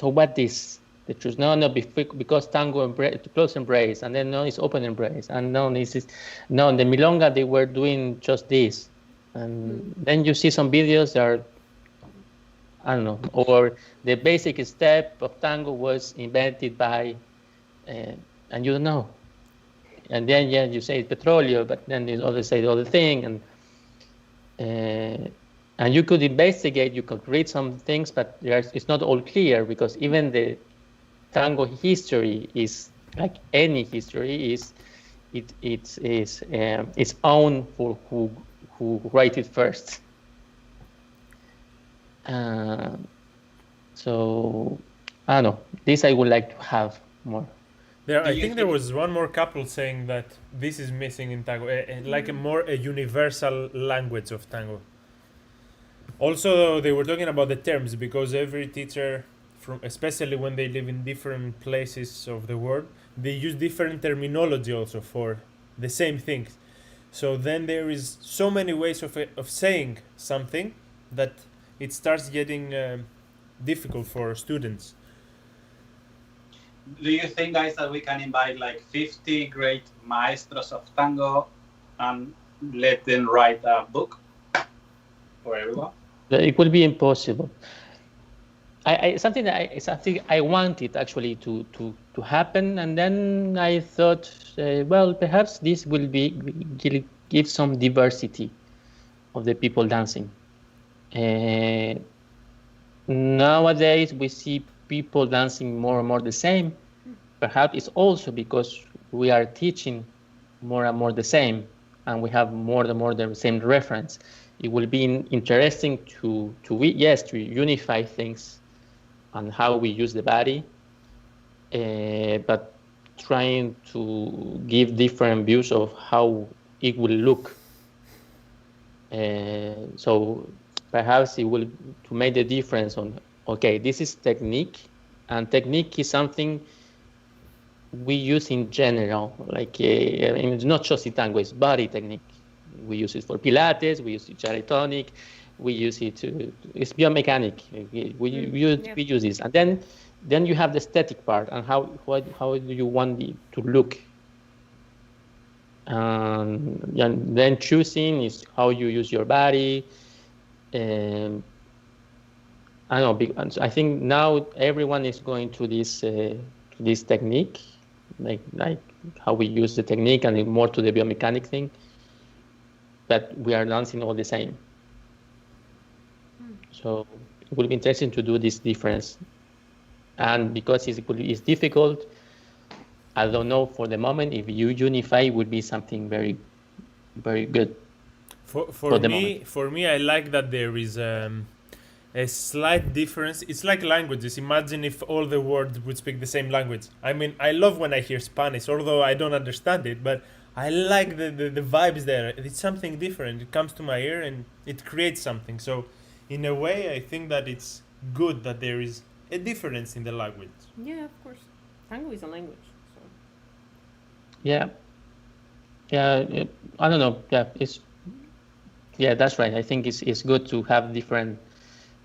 what is the truth? No, because tango close embrace, and then no, it's open embrace, and no, in the milonga they were doing just this, and then you see some videos that are, I don't know, or the basic step of tango was invented by, and you don't know, and then you say petróleo, but then the others say the other thing, and you could investigate, you could read some things, but it's not all clear because even the tango history is like any history it's own for who write it first. So I don't know. This I would like to have more. I think there was one more couple saying that this is missing in tango, like a universal language of tango. Also, they were talking about the terms because every teacher, especially when they live in different places of the world, they use different terminology also for the same things. So then there is so many ways of saying something that it starts getting difficult for students. Do you think, guys, that we can invite like 50 great maestros of tango and let them write a book for everyone? It will be impossible. Something I wanted actually to happen, and then I thought, well, perhaps this will give some diversity of the people dancing. Nowadays, we see people dancing more and more the same. Perhaps it's also because we are teaching more and more the same, and we have more and more the same reference. It will be interesting to unify things on how we use the body, but trying to give different views of how it will look. So perhaps it will to make the difference on, okay, this is technique, and technique is something we use in general, like it's not just in tango, it's body technique. We use it for Pilates, we use it gyrotonic, we use it it's biomechanic. We use this, and then you have the aesthetic part and how do you want it to look. And then choosing is how you use your body. I don't know. I think now everyone is going to this technique, like how we use the technique, and more to the biomechanic thing. But we are dancing all the same. So it will be interesting to do this difference. And because it's difficult, I don't know for the moment if you unify it would be something very, very good. For me, I like that there is a slight difference. It's like languages. Imagine if all the words would speak the same language. I mean, I love when I hear Spanish, although I don't understand it, but I like the vibes there. It's something different. It comes to my ear and it creates something. So, in a way, I think that it's good that there is a difference in the language. Yeah, of course. Tango is a language. So. Yeah. I don't know. Yeah, that's right. I think it's good to have different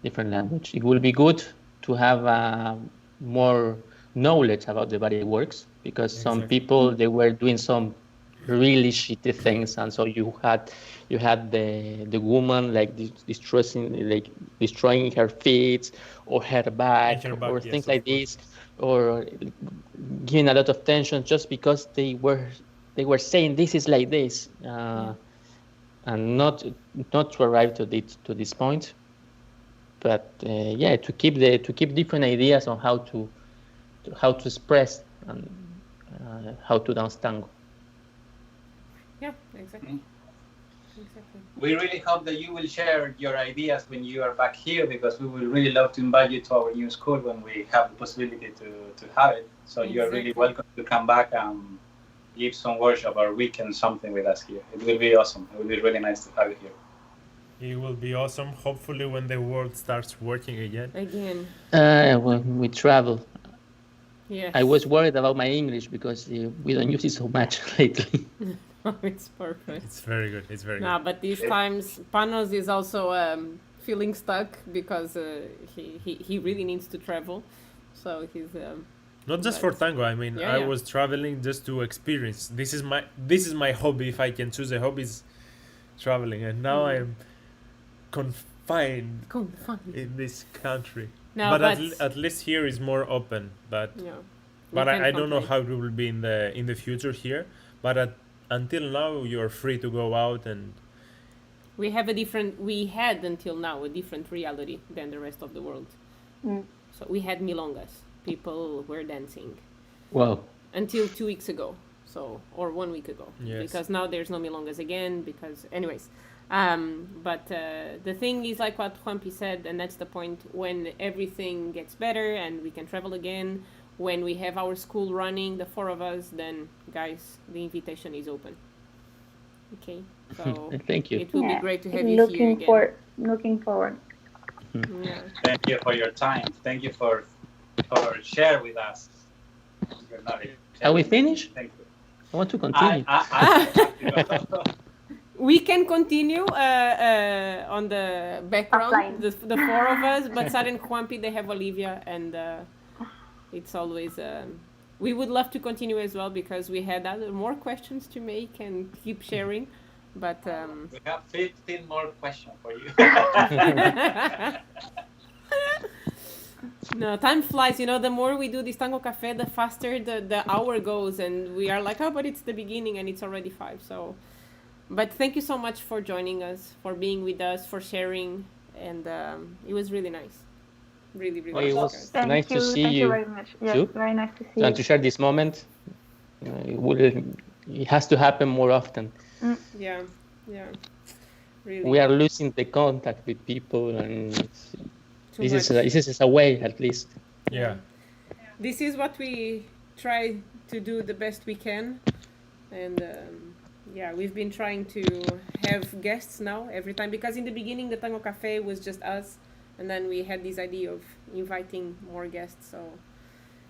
language. It will be good to have more knowledge about the body works, because some people, they were doing some really shitty things, and so you had the woman like destroying her feet or her back, or things like this, or giving a lot of tension just because they were saying this is like this, and not to arrive to this point, but to keep different ideas on how to express and how to dance tango. Yeah, exactly. We really hope that you will share your ideas when you are back here, because we will really love to invite you to our new school when we have the possibility to have it. So you are really welcome to come back and give some workshop or weekend something with us here. It will be awesome. It will be really nice to have you here. It will be awesome. Hopefully, when the world starts working again. When we travel. Yes. I was worried about my English because we don't use it so much lately. It's perfect. It's very good. It's very good. No, but these times, Panos is also feeling stuck because he really needs to travel. So he's not just for tango. I mean, I was traveling just to experience. This is my hobby. If I can choose a hobby, is traveling, and now I'm confined in this country. No, but at least here is more open. But I don't know how it will be in the future here. But until now, you're free to go out, and we had until now a different reality than the rest of the world. So we had milongas. People were dancing. Wow. Until 2 weeks ago, or 1 week ago. Yes. Because now there's no milongas again. Anyways. But the thing is, like what Juanpi said, and that's the point, when everything gets better and we can travel again, when we have our school running, the 4 of us, then guys, the invitation is open. Okay, so thank you. It will be great to have you here again. Looking forward. Yeah. Thank you for your time. Thank you for share with us your knowledge. Are we finished? Thank you. I want to continue. We can continue on the background, the 4 of us, but Sara and Juanpi, they have Olivia, and it's always... we would love to continue as well, because we had more questions to make and keep sharing. But We have 15 more questions for you. no, time flies. You know, the more we do this Tango Cafe, the faster the hour goes, and we are like, oh, but it's the beginning, and it's already 5. So, but thank you so much for joining us, for being with us, for sharing, and it was really nice. Really, really Well, it nice, was guys. Thank nice to you. see Thank you you very much. Yes, too, very nice to see and to you. share this moment. It has to happen more often. Yeah, yeah, really. We are losing the contact with people, and Too much. this is a way, at least. Yeah. This is what we try to do the best we can, and yeah, we've been trying to have guests now every time, because in the beginning the Tango Cafe was just us, and then we had this idea of inviting more guests, so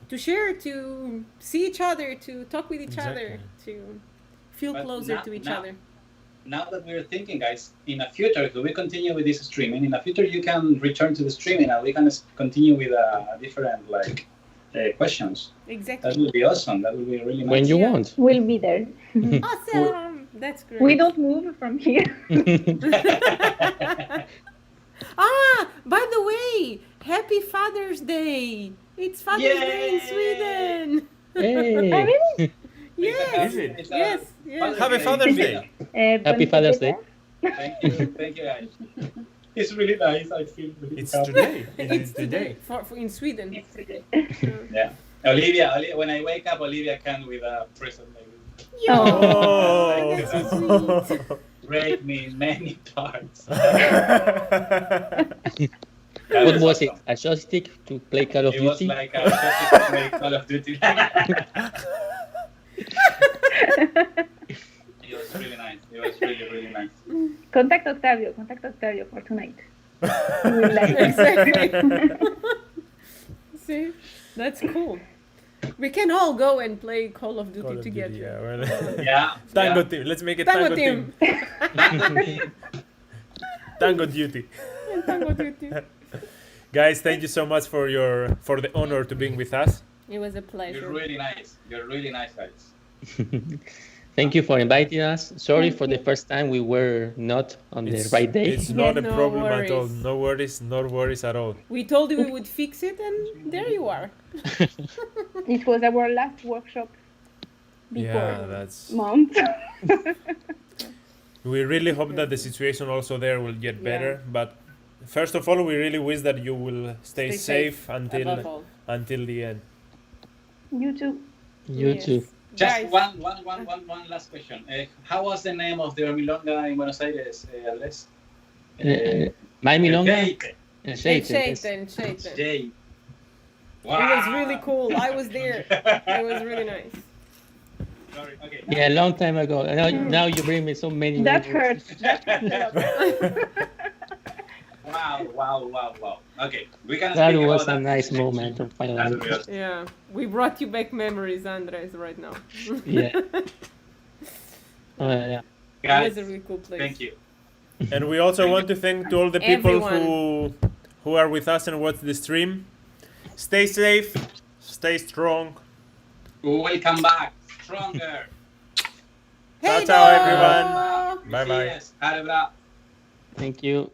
to share, to see each other, to talk with each other, Exactly. to feel But closer now- to each now- other. Now that we're thinking, guys, in the future, if we continue with this streaming, in the future you can return to the streaming and we can continue with different questions. Exactly. That would be awesome. That would be really nice. When you Yeah. want. We'll be there. Awesome! That's great. We don't move from here. Ah, by the way, happy Father's Day! It's Father's Day in Yay! Sweden. Hey. Really? Yes, Is it? It's yes, yes. Happy Father's Day. Happy Father's Day. Thank you, guys. It's really nice. I feel really It's happy. today. It is today. For in Sweden. It's today. Yeah. Olivia, when I wake up, Olivia can with a present maybe Oh, that's so sweet. break me in many parts. What was it? A joystick to play Call of It was Duty? like a joystick to play Call of Duty. It was really nice. It was really, really nice. Contact Octavio for tonight. We'll like it. Exactly. See, that's cool. We can all go and play Call of Duty Call of Duty, together. yeah, well, Yeah. Tango yeah. team. Let's make it Tango Tango team. team. Tango duty. Tango Duty. Guys, thank you so much for the honor to being with us. It was a You're pleasure. really nice. You're really nice, guys. Thank you for inviting us. Sorry Thank for the you. first time we were not on the right day. It's not a No problem at all. worries. No worries at all. We told you we would fix it, and there you are. It was our last workshop before Yeah, that's. month. We really hope that the situation also there will get Yeah. better. But first of all, we really wish that you will stay safe above until all. the end. You too. You Yes. too. Just Guys. one last question. How was the name of the Milonga in Buenos Aires, Andres? My Milonga? Jake. And Shaitan, yes. Shaitan. Jake. It was really cool. I was there. It was really nice. Sorry. Okay. Yeah, a long time ago. Now you bring me so many. That memories. hurts. That hurts. Wow. Okay, we can. That speak was about a nice moment of That's finally. real. Yeah, we brought you back memories, Andres, right now. Yeah. Yeah. It Guys, was a really cool place. thank you. And we also want to thank to all the people Everyone. who are with us and watch the stream. Stay safe, stay strong. We will come back stronger. Ciao, Hey, ciao, dog! everyone. Bye bye. Yes, ha det bra. Thank you.